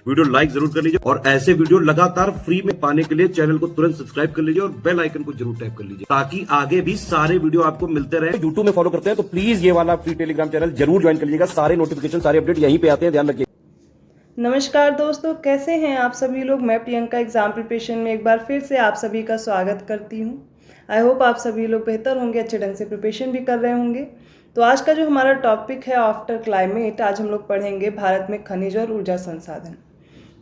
Video like जरूर कर लीजिए और ऐसे वीडियो लगातार फ्री में पाने के लिए चैनल को तुरंत सब्सक्राइब कर लीजिए और बेल आइकन को जरूर टैप कर लीजिए ताकि आगे भी सारे वीडियो आपको मिलते रहे। यूट्यूब में फॉलो करते हैं तो प्लीज ये वाला फ्री टेलीग्राम चैनल जरूर ज्वाइन कर लीजिएगा। सारे नोटिफिकेशन सारे अपडेट यहीं पे आते हैं, ध्यान रखिए। नमस्कार दोस्तों, कैसे हैं आप सभी लोग। मैं प्रियंका एग्जाम प्रिपरेशन में एक बार फिर से आप सभी का स्वागत करती हूं। आई होप आप सभी लोग बेहतर होंगे, अच्छे ढंग से प्रिपरेशन भी कर रहे होंगे। तो आज का जो हमारा टॉपिक है आफ्टर क्लाइमेट, आज हम लोग पढ़ेंगे भारत में खनिज और ऊर्जा संसाधन।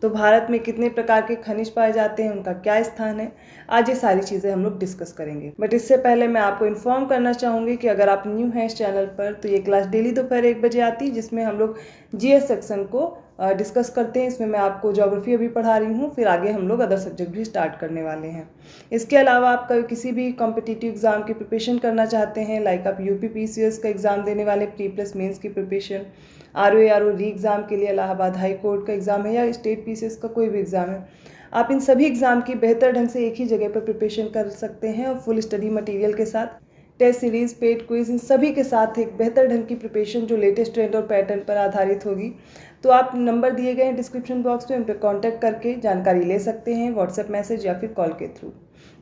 तो भारत में कितने प्रकार के खनिज पाए जाते हैं, उनका क्या स्थान है, आज ये सारी चीज़ें हम लोग डिस्कस करेंगे। बट इससे पहले मैं आपको इन्फॉर्म करना चाहूँगी कि अगर आप न्यू हैं इस चैनल पर तो ये क्लास डेली दोपहर 1 बजे आती है, जिसमें हम लोग जीएस सेक्शन को डिस्कस करते हैं। इसमें मैं आपको ज्योग्राफी अभी पढ़ा रही हूँ, फिर आगे हम लोग अदर सब्जेक्ट भी स्टार्ट करने वाले हैं। इसके अलावा आप किसी भी कॉम्पिटिटिव एग्जाम की प्रिपरेशन करना चाहते हैं, लाइक आप यूपी पीसीएस का एग्ज़ाम देने वाले, प्री प्लस मेंस की प्रिपरेशन, आरओ री एग्ज़ाम के लिए इलाहाबाद हाई कोर्ट का एग्ज़ाम है या स्टेट पीसीएस का कोई भी एग्ज़ाम है, आप इन सभी एग्ज़ाम की बेहतर ढंग से एक ही जगह पर प्रिपरेशन कर सकते हैं और फुल स्टडी मटेरियल के साथ, टेस्ट सीरीज़, पेड क्विज, इन सभी के साथ एक बेहतर ढंग की प्रिपरेशन जो लेटेस्ट ट्रेंड और पैटर्न पर आधारित होगी। तो आप नंबर दिए गए हैं डिस्क्रिप्शन बॉक्स में, उन पर कॉन्टैक्ट करके जानकारी ले सकते हैं, व्हाट्सएप मैसेज या फिर कॉल के थ्रू।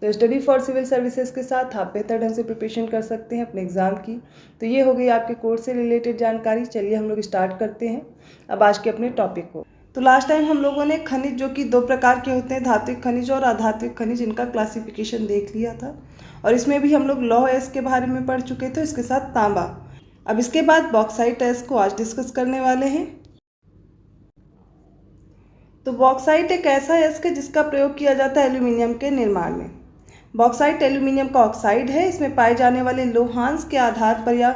तो स्टडी फॉर सिविल सर्विसेज के साथ आप बेहतर ढंग से प्रिपरेशन कर सकते हैं अपने एग्ज़ाम की। तो ये हो गई आपके कोर्स से रिलेटेड जानकारी। चलिए हम लोग स्टार्ट करते हैं अब आज के अपने टॉपिक को। तो लास्ट टाइम हम लोगों ने खनिज, जो कि 2 प्रकार के होते हैं, धात्विक खनिज और अधात्विक खनिज, इनका क्लासिफिकेशन देख लिया था और इसमें भी हम लोग लौह अयस्क के बारे में पढ़ चुके थे, इसके साथ तांबा। अब इसके बाद बॉक्साइट अयस्क को आज डिस्कस करने वाले हैं। तो बॉक्साइट एक ऐसा अयस्क है जिसका प्रयोग किया जाता है एल्यूमिनियम के निर्माण में। बॉक्साइट एल्यूमिनियम का ऑक्साइड है। इसमें पाए जाने वाले लोहांश के आधार पर या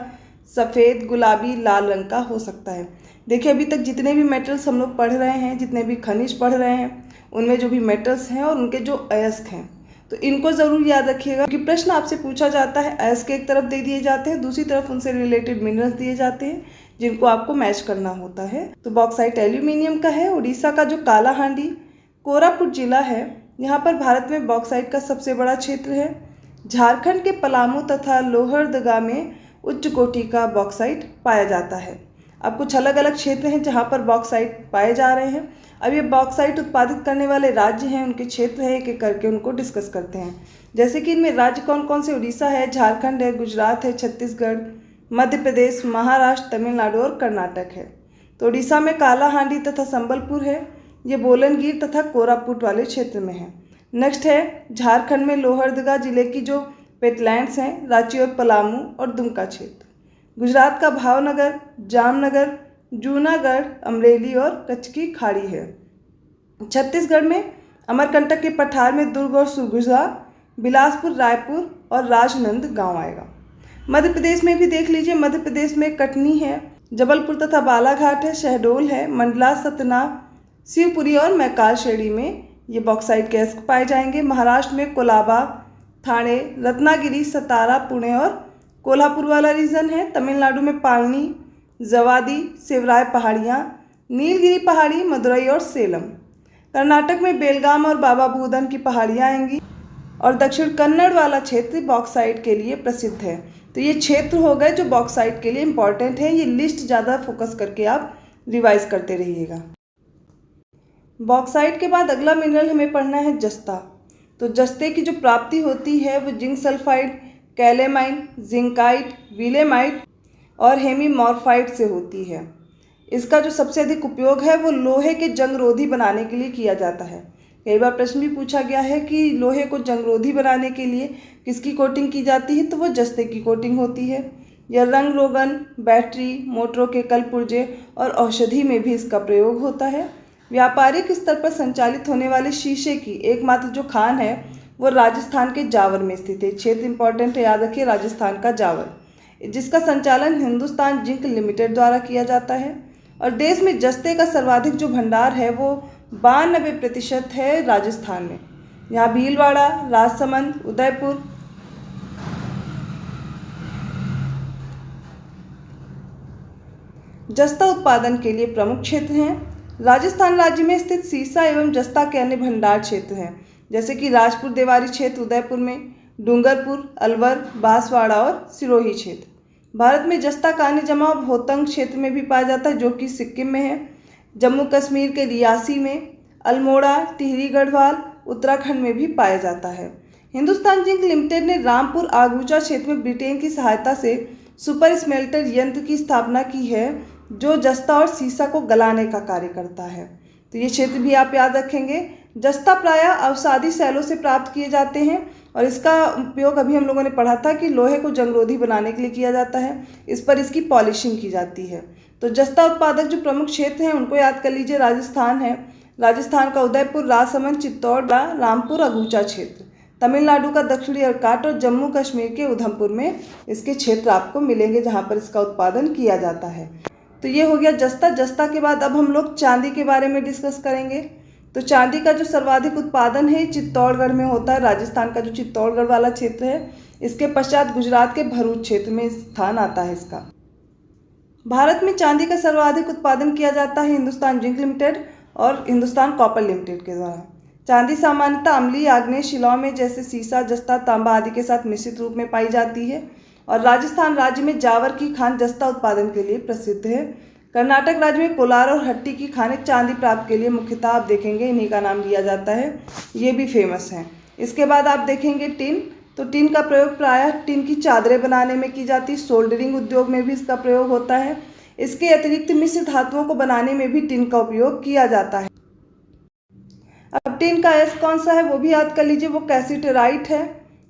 सफ़ेद, गुलाबी, लाल रंग का हो सकता है। देखिए, अभी तक जितने भी मेटल्स हम लोग पढ़ रहे हैं, जितने भी खनिज पढ़ रहे हैं, उनमें जो भी मेटल्स हैं और उनके जो अयस्क हैं, तो इनको ज़रूर याद रखिएगा क्योंकि प्रश्न आपसे पूछा जाता है। अयस्क एक तरफ दे दिए जाते हैं, दूसरी तरफ उनसे रिलेटेड मिनरल्स दिए जाते हैं जिनको आपको मैच करना होता है। तो बॉक्साइट एल्यूमिनियम का है। उड़ीसा का जो कालाहांडी कोरापुट जिला है, यहाँ पर भारत में बॉक्साइट का सबसे बड़ा क्षेत्र है। झारखंड के पलामू तथा लोहरदगा में उच्च कोटि का बॉक्साइट पाया जाता है। अब कुछ अलग अलग क्षेत्र हैं जहाँ पर बॉक्साइट पाए जा रहे हैं। अब ये बॉक्साइट उत्पादित करने वाले राज्य हैं, उनके क्षेत्र हैं, एक एक करके उनको डिस्कस करते हैं। जैसे कि इनमें राज्य कौन कौन से, उड़ीसा है, झारखंड है, गुजरात है, छत्तीसगढ़, मध्य प्रदेश, महाराष्ट्र, तमिलनाडु और कर्नाटक है। तो उड़ीसा में कालाहांडी तथा संबलपुर है, ये बोलनगिर तथा कोरापुट वाले क्षेत्र में है। नेक्स्ट है झारखंड में लोहरदगा जिले की जो वेटलैंड्स हैं, रांची और पलामू और दुमका क्षेत्र। गुजरात का भावनगर, जामनगर, जूनागढ़, अमरेली और कच्छ की खाड़ी है। छत्तीसगढ़ में अमरकंटक के पठार में दुर्ग और सुरगुजा, बिलासपुर, रायपुर और राजनंद गांव आएगा। मध्य प्रदेश में भी देख लीजिए, मध्य प्रदेश में कटनी है, जबलपुर तथा बालाघाट है, शहडोल है, मंडला, सतना, शिवपुरी और मैकाल श्रेणी में ये बॉक्साइट के अयस्क पाए जाएंगे। महाराष्ट्र में कोलाबा, ठाणे, रत्नागिरी, सतारा, पुणे और कोल्हापुर वाला रीजन है। तमिलनाडु में पालनी, जवादी, सेवराय पहाड़ियाँ, नीलगिरी पहाड़ी, मदुरई और सेलम। कर्नाटक में बेलगाम और बाबा बूदन की पहाड़ियाँ आएंगी और दक्षिण कन्नड़ वाला क्षेत्र बॉक्साइट के लिए प्रसिद्ध है। तो ये क्षेत्र हो गए जो बॉक्साइट के लिए इम्पॉर्टेंट है। ये लिस्ट ज़्यादा फोकस करके आप रिवाइज करते रहिएगा। बॉक्साइट के बाद अगला मिनरल हमें पढ़ना है जस्ता। तो जस्ते की जो प्राप्ति होती है वो जिंक सल्फाइड, कैलेमाइन, जिंकाइट, विलेमाइट और हेमीमॉर्फाइट से होती है। इसका जो सबसे अधिक उपयोग है वो लोहे के जंगरोधी बनाने के लिए किया जाता है। कई बार प्रश्न भी पूछा गया है कि लोहे को जंगरोधी बनाने के लिए किसकी कोटिंग की जाती है, तो वो जस्ते की कोटिंग होती है। यह रंग रोगन, बैटरी, मोटरों के कल पुर्जे और औषधि में भी इसका प्रयोग होता है। व्यापारिक स्तर पर संचालित होने वाले शीशे की एकमात्र जो खान है वो राजस्थान के जावर में स्थित है। क्षेत्र इंपॉर्टेंट है, याद रखिए, राजस्थान का जावर, जिसका संचालन हिंदुस्तान जिंक लिमिटेड द्वारा किया जाता है। और देश में जस्ते का सर्वाधिक जो भंडार है वो 92% है राजस्थान में। यहाँ भीलवाड़ा, राजसमंद, उदयपुर, जस्ता उत्पादन के लिए प्रमुख क्षेत्र हैं। राजस्थान राज्य में स्थित सीसा एवं जस्ता के अन्य भंडार क्षेत्र हैं, जैसे कि राजपुर देवारी क्षेत्र उदयपुर में, डूंगरपुर, अलवर, बांसवाड़ा और सिरोही क्षेत्र। भारत में जस्ता का अन्य जमाव भोतंग क्षेत्र में भी पाया जाता है, जो कि सिक्किम में है। जम्मू कश्मीर के रियासी में, अल्मोड़ा, टिहरी गढ़वाल, उत्तराखंड में भी पाया जाता है। हिंदुस्तान जिंक लिमिटेड ने रामपुर आगूचा क्षेत्र में ब्रिटेन की सहायता से सुपर स्मेल्टर यंत्र की स्थापना की है, जो जस्ता और सीसा को गलाने का कार्य करता है। तो ये क्षेत्र भी आप याद रखेंगे। जस्ता प्रायः अवसादी सैलों से प्राप्त किए जाते हैं और इसका उपयोग अभी हम लोगों ने पढ़ा था कि लोहे को जंगरोधी बनाने के लिए किया जाता है। इस पर इसकी पॉलिशिंग की जाती है। तो जस्ता उत्पादक जो प्रमुख क्षेत्र हैं उनको याद कर लीजिए। राजस्थान है, राजस्थान का उदयपुर, राजसमंद, चित्तौड़, रामपुर, अगूचा क्षेत्र। तमिलनाडु का दक्षिणी अर्काट और जम्मू कश्मीर के उधमपुर में इसके क्षेत्र आपको मिलेंगे जहाँ पर इसका उत्पादन किया जाता है। तो ये हो गया जस्ता। जस्ता के बाद अब हम लोग चांदी के बारे में डिस्कस करेंगे। तो चांदी का जो सर्वाधिक उत्पादन है चित्तौड़गढ़ में होता है। राजस्थान का जो चित्तौड़गढ़ वाला क्षेत्र है, इसके पश्चात गुजरात के भरूच क्षेत्र में स्थान आता है इसका। भारत में चांदी का सर्वाधिक उत्पादन किया जाता है हिंदुस्तान जिंक लिमिटेड और हिंदुस्तान कॉपर लिमिटेड के द्वारा। चांदी सामान्यतः अम्लीय आग्नेय शिलाओं में जैसे सीसा, जस्ता, तांबा आदि के साथ मिश्रित रूप में पाई जाती है और राजस्थान राज्य में जावर की खान जस्ता उत्पादन के लिए प्रसिद्ध है। कर्नाटक राज्य में कोलार और हट्टी की खानें चांदी प्राप्त के लिए मुख्यतः आप देखेंगे इन्हीं का नाम लिया जाता है, ये भी फेमस हैं। इसके बाद आप देखेंगे टिन। तो टिन का प्रयोग प्रायः टिन की चादरें बनाने में की जाती है। सोल्डरिंग उद्योग में भी इसका प्रयोग होता है। इसके अतिरिक्त मिश्र धातुओं को बनाने में भी टिन का उपयोग किया जाता है। अब टिन का एस कौन सा है वो भी याद कर लीजिए, वो कैसिटराइट है।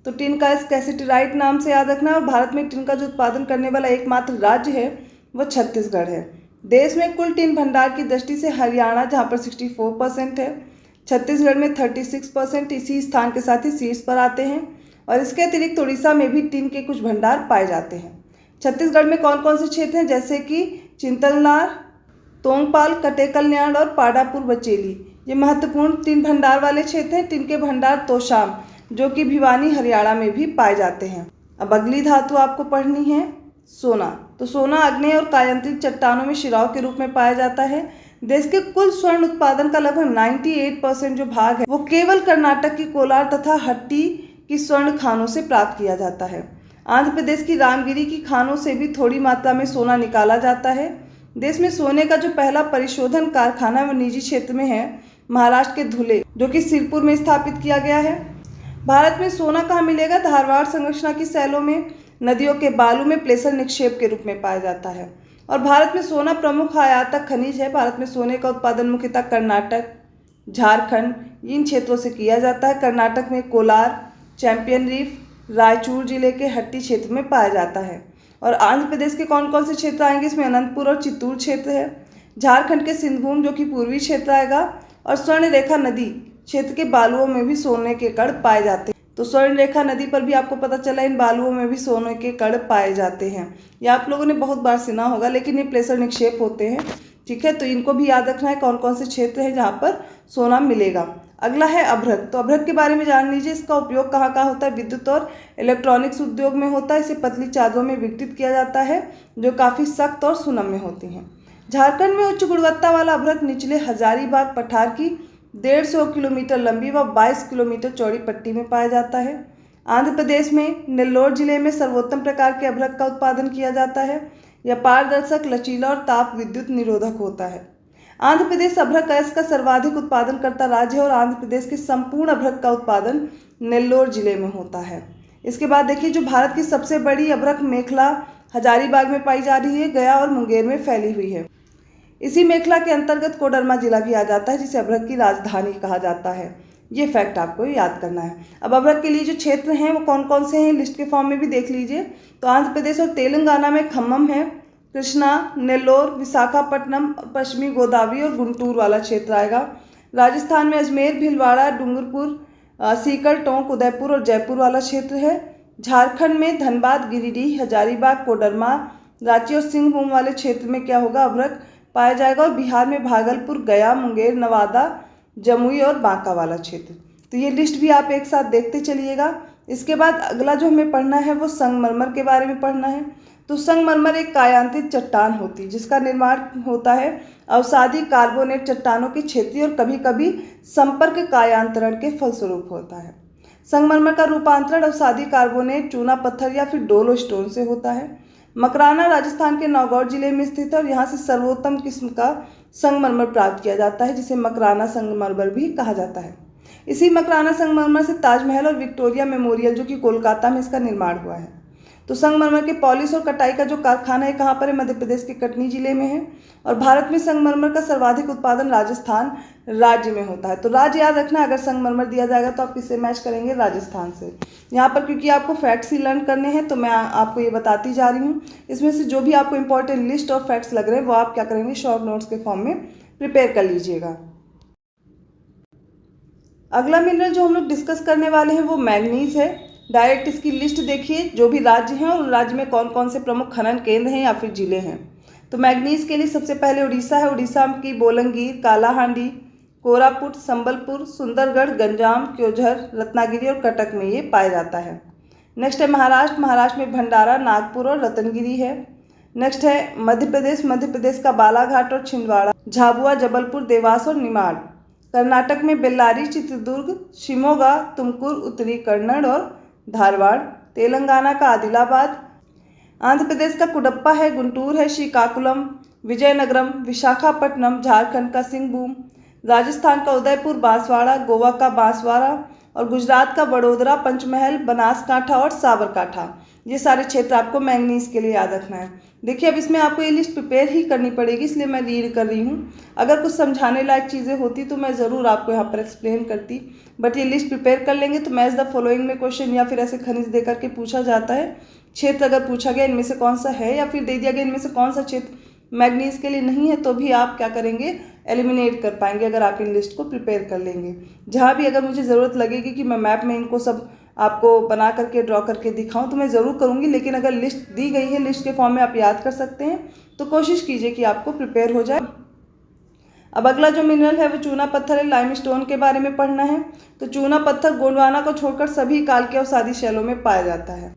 तो टिन का एस कैसिटराइट नाम से याद रखना है। और भारत में टिन का जो उत्पादन करने वाला एकमात्र राज्य है वो छत्तीसगढ़ है। देश में कुल टिन भंडार की दृष्टि से हरियाणा जहाँ पर 64% है, छत्तीसगढ़ में 36%, इसी स्थान के साथ ही शीर्ष पर आते हैं। और इसके अतिरिक्त उड़ीसा में भी टिन के कुछ भंडार पाए जाते हैं। छत्तीसगढ़ में कौन कौन से क्षेत्र हैं, जैसे कि चिंतलनार, तोंगपाल, कटेकल्याण और पाडापुर बचेली, ये महत्वपूर्ण टिन भंडार वाले क्षेत्र हैं। टिन के भंडार तोशाम जो कि भिवानी हरियाणा में भी पाए जाते हैं। अब अगली धातु आपको पढ़नी है सोना। तो सोना आग्नेय और कायांतरित चट्टानों में शिलाओं के रूप में पाया जाता है। देश के कुल स्वर्ण उत्पादन का लगभग 98% जो भाग है वो केवल कर्नाटक की कोलार तथा हट्टी की स्वर्ण खानों से प्राप्त किया जाता है। आंध्र प्रदेश की रामगिरी की खानों से भी थोड़ी मात्रा में सोना निकाला जाता है। देश में सोने का जो पहला परिशोधन कारखाना वो निजी क्षेत्र में है, महाराष्ट्र के धुले, जो कि सिरपुर में स्थापित किया गया है। भारत में सोना कहाँ मिलेगा? धारवाड़ संरचना की सैलों में, नदियों के बालू में प्लेसर निक्षेप के रूप में पाया जाता है। और भारत में सोना प्रमुख आयातक खनिज है। भारत में सोने का उत्पादन मुख्यतः कर्नाटक, झारखंड इन क्षेत्रों से किया जाता है। कर्नाटक में कोलार, चैंपियन रीफ, रायचूर जिले के हट्टी क्षेत्र में पाया जाता है। और आंध्र प्रदेश के कौन कौन से क्षेत्र आएंगे इसमें? अनंतपुर और चित्तूर क्षेत्र है। झारखंड के सिंहभूम जो कि पूर्वी क्षेत्र आएगा। और स्वर्ण रेखा नदी क्षेत्र के बालुओं में भी सोने के कण पाए जाते हैं। तो स्वर्ण रेखा नदी पर भी आपको पता चला इन बालुओं में भी सोने के कण पाए जाते हैं। ये आप लोगों ने बहुत बार सुना होगा, लेकिन ये प्लेसर निक्षेप होते हैं। ठीक है, तो इनको भी याद रखना है कौन कौन से क्षेत्र हैं जहाँ पर सोना मिलेगा। अगला है अभ्रक। तो अभ्रक के बारे में जान लीजिए। इसका उपयोग कहाँ कहाँ होता है? विद्युत और इलेक्ट्रॉनिक्स उद्योग में होता है। इसे पतली चादरों में विघटित किया जाता है जो काफ़ी सख्त और सुनम्य होती हैं। झारखंड में उच्च गुणवत्ता वाला अभ्रक निचले हजारीबाग पठार की 150 किलोमीटर लंबी व 22 किलोमीटर चौड़ी पट्टी में पाया जाता है। आंध्र प्रदेश में नेल्लोर जिले में सर्वोत्तम प्रकार के अभ्रक का उत्पादन किया जाता है। यह पारदर्शक, लचीला और ताप विद्युत निरोधक होता है। आंध्र प्रदेश अभ्रक अयस्क का सर्वाधिक उत्पादन करता राज्य है और आंध्र प्रदेश के संपूर्ण अभ्रक का उत्पादन नेल्लोर जिले में होता है। इसके बाद देखिए, जो भारत की सबसे बड़ी अभ्रक मेखला हजारीबाग में पाई जा रही है, गया और मुंगेर में फैली हुई है। इसी मेखला के अंतर्गत कोडरमा जिला भी आ जाता है, जिसे अभ्रक की राजधानी कहा जाता है। ये फैक्ट आपको याद करना है। अब अभ्रक के लिए जो क्षेत्र हैं वो कौन कौन से हैं, लिस्ट के फॉर्म में भी देख लीजिए। तो आंध्र प्रदेश और तेलंगाना में खम्मम है, कृष्णा, नेल्लोर, विशाखापट्टनम, पश्चिमी गोदावरी और गुंटूर वाला क्षेत्र आएगा। राजस्थान में अजमेर, भीलवाड़ा, डूंगरपुर, सीकर, टोंक, उदयपुर और जयपुर वाला क्षेत्र है। झारखंड में धनबाद, गिरिडीह, हजारीबाग, कोडरमा, रांची और सिंहभूम वाले क्षेत्र में क्या होगा? अभ्रक पाया जाएगा। और बिहार में भागलपुर, गया, मुंगेर, नवादा, जमुई और बांका वाला क्षेत्र। तो ये लिस्ट भी आप एक साथ देखते चलिएगा। इसके बाद अगला जो हमें पढ़ना है वो संगमरमर के बारे में पढ़ना है। तो संगमरमर एक कायांतित चट्टान होती है जिसका निर्माण होता है अवसादी कार्बोनेट चट्टानों के क्षेत्रीय और कभी कभी संपर्क कायांतरण के फलस्वरूप होता है। संगमरमर का रूपांतरण अवसादी कार्बोनेट, चूना पत्थर या फिर डोलो स्टोन से होता है। मकराना राजस्थान के नागौर जिले में स्थित है और यहाँ से सर्वोत्तम किस्म का संगमरमर प्राप्त किया जाता है, जिसे मकराना संगमरमर भी कहा जाता है। इसी मकराना संगमरमर से ताजमहल और विक्टोरिया मेमोरियल, जो कि कोलकाता में, इसका निर्माण हुआ है। तो संगमरमर के पॉलिश और कटाई का जो कारखाना है कहाँ पर है? मध्य प्रदेश के कटनी जिले में है। और भारत में संगमरमर का सर्वाधिक उत्पादन राजस्थान राज्य में होता है। तो राज्य याद रखना, अगर संगमरमर दिया जाएगा तो आप किससे मैच करेंगे? राजस्थान से। यहाँ पर क्योंकि आपको फैक्ट्स ही लर्न करने हैं तो मैं आपको ये बताती जा रही हूँ। इसमें से जो भी आपको इंपॉर्टेंट लिस्ट और फैक्ट्स लग रहे हैं वो आप क्या करेंगे? शॉर्ट नोट्स के फॉर्म में प्रिपेयर कर लीजिएगा। अगला मिनरल जो हम लोग डिस्कस करने वाले हैं वो मैग्नीज है। डायरेक्ट इसकी लिस्ट देखिए, जो भी राज्य हैं और उन राज्य में कौन कौन से प्रमुख खनन केंद्र हैं या फिर जिले हैं। तो मैग्नीज के लिए सबसे पहले उड़ीसा है। उड़ीसा की बोलंगीर, कालाहांडी, कोरापुट, संबलपुर, सुंदरगढ़, गंजाम, क्योंझर, रत्नागिरी और कटक में ये पाया जाता है। नेक्स्ट है महाराष्ट्र। महाराष्ट्र में भंडारा, नागपुर और रतनगिरी है। नेक्स्ट है मध्य प्रदेश। मध्य प्रदेश का बालाघाट और छिंदवाड़ा, झाबुआ, जबलपुर, देवास और निमाड़। कर्नाटक में बेल्लारी, चित्रदुर्ग, शिमोगा, तुमकुर, उत्तरी कन्नड़ और धारवाड़। तेलंगाना का आदिलाबाद। आंध्र प्रदेश का कुडप्पा है। गुंटूर है। श्रीकाकुलम, विजयनगरम, विशाखापट्टनम। झारखंड का सिंहभूम। राजस्थान का उदयपुर, बांसवाड़ा। गोवा का बांसवाड़ा और गुजरात का वडोदरा, पंचमहल, बनासकांठा और साबरकांठा। ये सारे क्षेत्र आपको मैंगनीज के लिए याद रखना है। देखिए, अब इसमें आपको ये लिस्ट प्रिपेयर ही करनी पड़ेगी, इसलिए मैं रीड कर रही हूँ। अगर कुछ समझाने लायक चीज़ें होती तो मैं ज़रूर आपको यहाँ पर एक्सप्लेन करती, बट ये लिस्ट प्रिपेयर कर लेंगे तो मैच द फॉलोइंग में क्वेश्चन या फिर ऐसे खनिज दे करके पूछा जाता है। क्षेत्र अगर पूछा गया इनमें से कौन सा है या फिर दे दिया गया इनमें से कौन सा क्षेत्र मैग्नीज के लिए नहीं है, तो भी आप क्या करेंगे? एलिमिनेट कर पाएंगे अगर आप इन लिस्ट को प्रिपेयर कर लेंगे। जहाँ भी अगर मुझे ज़रूरत लगेगी कि मैं मैप में इनको सब आपको बना करके ड्रॉ करके दिखाऊं तो मैं ज़रूर करूंगी, लेकिन अगर लिस्ट दी गई है, लिस्ट के फॉर्म में आप याद कर सकते हैं, तो कोशिश कीजिए कि आपको प्रिपेयर हो जाए। अब अगला जो मिनरल है वो चूना पत्थर है। लाइमस्टोन के बारे में पढ़ना है। तो चूना पत्थर गोंडवाना को छोड़कर सभी काल के अवसादी शैलों में पाया जाता है,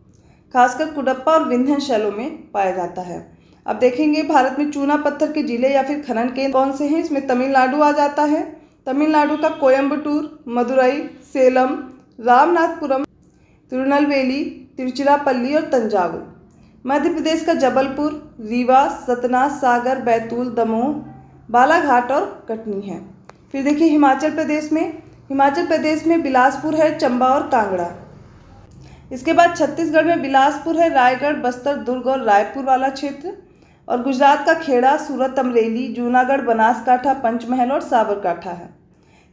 खासकर कुडप्पा और विंध्य शैलों में पाया जाता है। अब देखेंगे भारत में चूना पत्थर के जिले या फिर खनन केंद्र कौन से हैं। इसमें तमिलनाडु आ जाता है। तमिलनाडु का कोयम्बटूर, मदुरई, सेलम, रामनाथपुरम, तिरुनेलवेली, तिरुचिरापल्ली और तंजावुर। मध्य प्रदेश का जबलपुर, रीवा, सतना, सागर, बैतूल, दमोह, बालाघाट और कटनी है। फिर देखिए हिमाचल प्रदेश में बिलासपुर है, चंबा और कांगड़ा। इसके बाद छत्तीसगढ़ में बिलासपुर है, रायगढ़, बस्तर, दुर्ग और रायपुर वाला क्षेत्र। और गुजरात का खेड़ा, सूरत, अमरेली, जूनागढ़, बनासकांठा, पंचमहल और साबरकांठा है।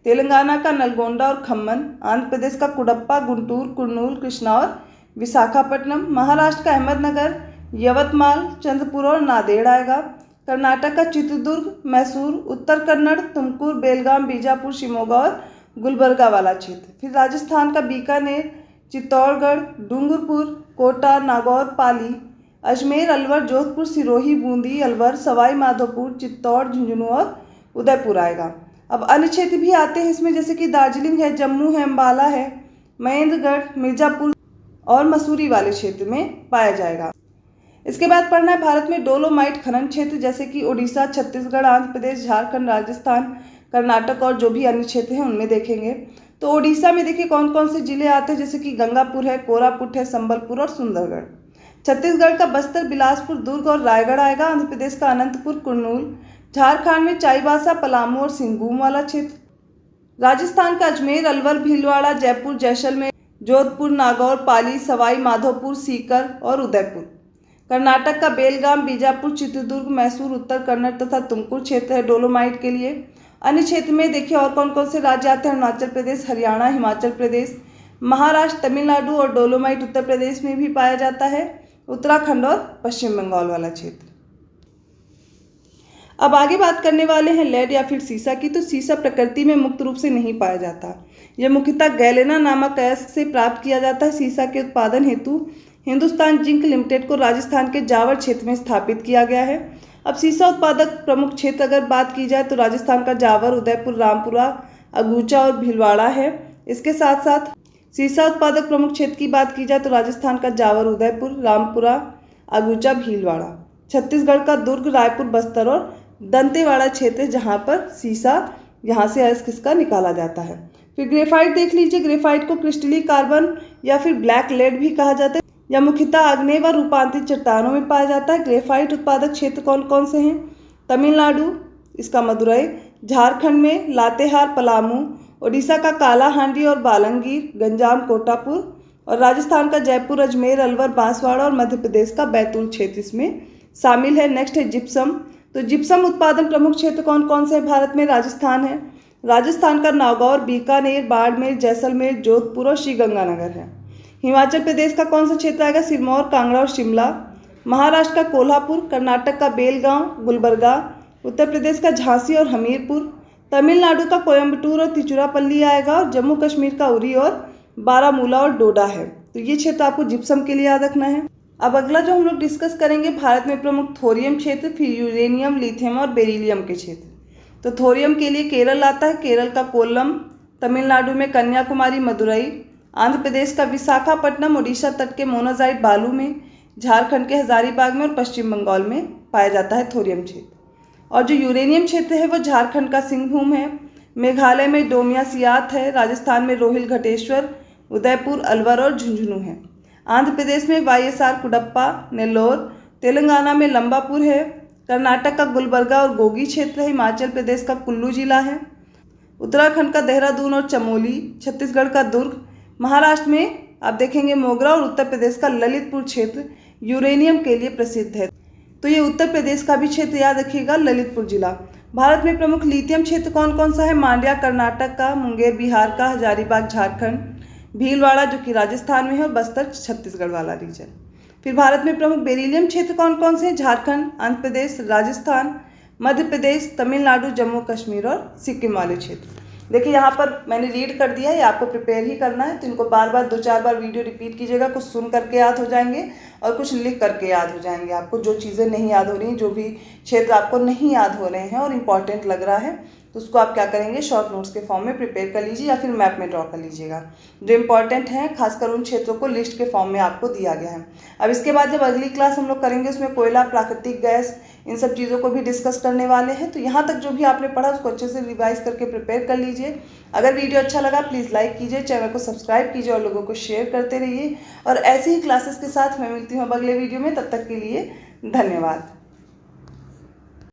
तेलंगाना का नलगोंडा और खम्मन। आंध्र प्रदेश का कुडप्पा, गुंटूर, कुर्नूल, कृष्णा और विशाखापट्टनम। महाराष्ट्र का अहमदनगर, यवतमाल, चंद्रपुर और नांदेड़ आएगा। कर्नाटक का चित्रदुर्ग, मैसूर, उत्तर कन्नड़, तुमकुर, बेलगाम, बीजापुर, शिमोगा और गुलबर्गा वाला क्षेत्र। फिर राजस्थान का बीकानेर, चित्तौड़गढ़, डूंगरपुर, कोटा, नागौर, पाली, अजमेर, अलवर, जोधपुर, सिरोही, बूंदी, अलवर, सवाई माधोपुर, चित्तौड़, झुंझुनू और उदयपुर आएगा। अब अन्य क्षेत्र भी आते हैं इसमें, जैसे कि दार्जिलिंग है, जम्मू है, अम्बाला है, महेंद्रगढ़, मिर्जापुर और मसूरी वाले क्षेत्र में पाया जाएगा। इसके बाद पढ़ना है भारत में डोलोमाइट खनन क्षेत्र, जैसे कि उड़ीसा, छत्तीसगढ़, आंध्र प्रदेश, झारखंड, राजस्थान, कर्नाटक और जो भी अन्य क्षेत्र हैं उनमें देखेंगे। तो उड़ीसा में देखिए कौन कौन से जिले आते हैं, जैसे कि गंगापुर है, कोरापुट है, संबलपुर और सुंदरगढ़। छत्तीसगढ़ का बस्तर, बिलासपुर, दुर्ग और रायगढ़ आएगा। आंध्र प्रदेश का अनंतपुर, कुर्नूल। झारखंड में चाईबासा, पलामू और सिंगभूम वाला क्षेत्र। राजस्थान का अजमेर, अलवर, भीलवाड़ा, जयपुर, जैसलमेर, जोधपुर, नागौर, पाली, सवाई माधोपुर, सीकर और उदयपुर। कर्नाटक का बेलगाम, बीजापुर, चित्रदुर्ग, मैसूर, उत्तर कन्नड़ तथा तुमकुर क्षेत्र है डोलोमाइट के लिए। अन्य क्षेत्र में देखिए और कौन कौन से राज्य आते हैं। अरुणाचल प्रदेश, हरियाणा, हिमाचल प्रदेश, महाराष्ट्र, तमिलनाडु और डोलोमाइट उत्तर प्रदेश में भी पाया जाता है। उत्तराखंड और पश्चिम बंगाल वाला क्षेत्र। अब आगे बात करने वाले हैं लेड या फिर सीसा की। तो सीसा प्रकृति में मुक्त रूप से नहीं पाया जाता। यह मुख्यतः गैलेना नामक अयस्क से प्राप्त किया जाता है। सीसा के उत्पादन हेतु हिंदुस्तान जिंक लिमिटेड को राजस्थान के जावर क्षेत्र में स्थापित किया गया है। अब सीसा उत्पादक प्रमुख क्षेत्र अगर बात की जाए तो राजस्थान का जावर, उदयपुर, रामपुरा, अगूचा और भीलवाड़ा है। इसके साथ साथ सीसा उत्पादक प्रमुख क्षेत्र की बात की जाए तो राजस्थान का जावर, उदयपुर, रामपुरा, अगूचा, भीलवाड़ा। छत्तीसगढ़ का दुर्ग, रायपुर, बस्तर और दंतेवाड़ा क्षेत्र जहाँ पर सीसा यहाँ से अयस्क इसका निकाला जाता है। फिर ग्रेफाइट देख लीजिए। ग्रेफाइट को क्रिस्टली कार्बन या फिर ब्लैक लेड भी कहा जाता है। यह मुख्यतः आग्नेय व रूपांतरित चट्टानों में पाया जाता है। ग्रेफाइट उत्पादक क्षेत्र कौन कौन से हैं? तमिलनाडु, इसका मदुरई, झारखंड में लातेहार पलामू, ओडिशा का कालाहांडी और बालंगीर, गंजाम कोटापुर, और राजस्थान का जयपुर, अजमेर, अलवर, बांसवाड़ा, और मध्य प्रदेश का बैतूल क्षेत्र इसमें शामिल है। नेक्स्ट है जिप्सम। तो जिप्सम उत्पादन प्रमुख क्षेत्र कौन कौन से भारत में? राजस्थान है। राजस्थान का नागौर, बीकानेर, बाड़मेर, जैसलमेर, जोधपुर और श्रीगंगानगर है। हिमाचल प्रदेश का कौन सा क्षेत्र आएगा? सिरमौर, कांगड़ा और शिमला। महाराष्ट्र का कोल्हापुर, कर्नाटक का बेलगांव, गुलबर्गा, उत्तर प्रदेश का झांसी और हमीरपुर, तमिलनाडु का कोयम्बटूर और तिरुचिरापल्ली आएगा, और जम्मू कश्मीर का उरी और बारामूला और डोडा है। तो ये क्षेत्र आपको जिप्सम के लिए याद रखना है। अब अगला जो हम लोग डिस्कस करेंगे, भारत में प्रमुख थोरियम क्षेत्र, फिर यूरेनियम, लिथियम और बेरिलियम के क्षेत्र। तो थोरियम के लिए केरल आता है, केरल का कोल्लम, तमिलनाडु में कन्याकुमारी, मदुरई, आंध्र प्रदेश का विशाखापट्टनम, ओडिशा तट के मोनाजाइट बालू में, झारखंड के हजारीबाग में और पश्चिम बंगाल में पाया जाता है थोरियम क्षेत्र। और जो यूरेनियम क्षेत्र है वो झारखंड का सिंहभूम है, मेघालय में डोमिया सियात है, राजस्थान में रोहिल घटेश्वर, उदयपुर, अलवर और झुंझुनू है, आंध्र प्रदेश में वाईएसआर कुडप्पा, नेल्लोर, तेलंगाना में लंबापुर है, कर्नाटक का गुलबर्गा और गोगी क्षेत्र है, हिमाचल प्रदेश का कुल्लू जिला है, उत्तराखंड का देहरादून और चमोली, छत्तीसगढ़ का दुर्ग, महाराष्ट्र में आप देखेंगे मोगरा, और उत्तर प्रदेश का ललितपुर क्षेत्र यूरेनियम के लिए प्रसिद्ध है। तो ये उत्तर प्रदेश का भी क्षेत्र याद रखिएगा, ललितपुर जिला। भारत में प्रमुख लिथियम क्षेत्र कौन कौन सा है? मांड्या कर्नाटक का, मुंगेर बिहार का, हजारीबाग झारखंड, भीलवाड़ा जो कि राजस्थान में है, और बस्तर छत्तीसगढ़ वाला रीजन। फिर भारत में प्रमुख बेरिलियम क्षेत्र कौन कौन से हैं? झारखंड, आंध्र प्रदेश, राजस्थान, मध्य प्रदेश, तमिलनाडु, जम्मू कश्मीर और सिक्किम वाले क्षेत्र। देखिए यहाँ पर मैंने रीड कर दिया है, आपको प्रिपेयर ही करना है, तो इनको बार बार 2-4 बार वीडियो रिपीट कीजिएगा। कुछ सुन करके याद हो जाएंगे और कुछ लिख करके याद हो जाएंगे। आपको जो चीज़ें नहीं याद हो रही, जो भी क्षेत्र आपको नहीं याद हो रहे हैं और इम्पॉर्टेंट लग रहा है, तो उसको आप क्या करेंगे, शॉर्ट नोट्स के फॉर्म में प्रिपेयर कर लीजिए या फिर मैप में ड्रॉ कर लीजिएगा। जो इंपॉर्टेंट है खासकर उन क्षेत्रों को लिस्ट के फॉर्म में आपको दिया गया है। अब इसके बाद जब अगली क्लास हम लोग करेंगे उसमें कोयला, प्राकृतिक गैस, इन सब चीज़ों को भी डिस्कस करने वाले हैं। तो यहाँ तक जो भी आपने पढ़ा उसको अच्छे से रिवाइज करके प्रिपेयर कर लीजिए। अगर वीडियो अच्छा लगा प्लीज़ लाइक कीजिए, चैनल को सब्सक्राइब कीजिए और लोगों को शेयर करते रहिए। और ऐसी ही क्लासेस के साथ मैं मिलती हूँ अब अगले वीडियो में। तब तक के लिए धन्यवाद।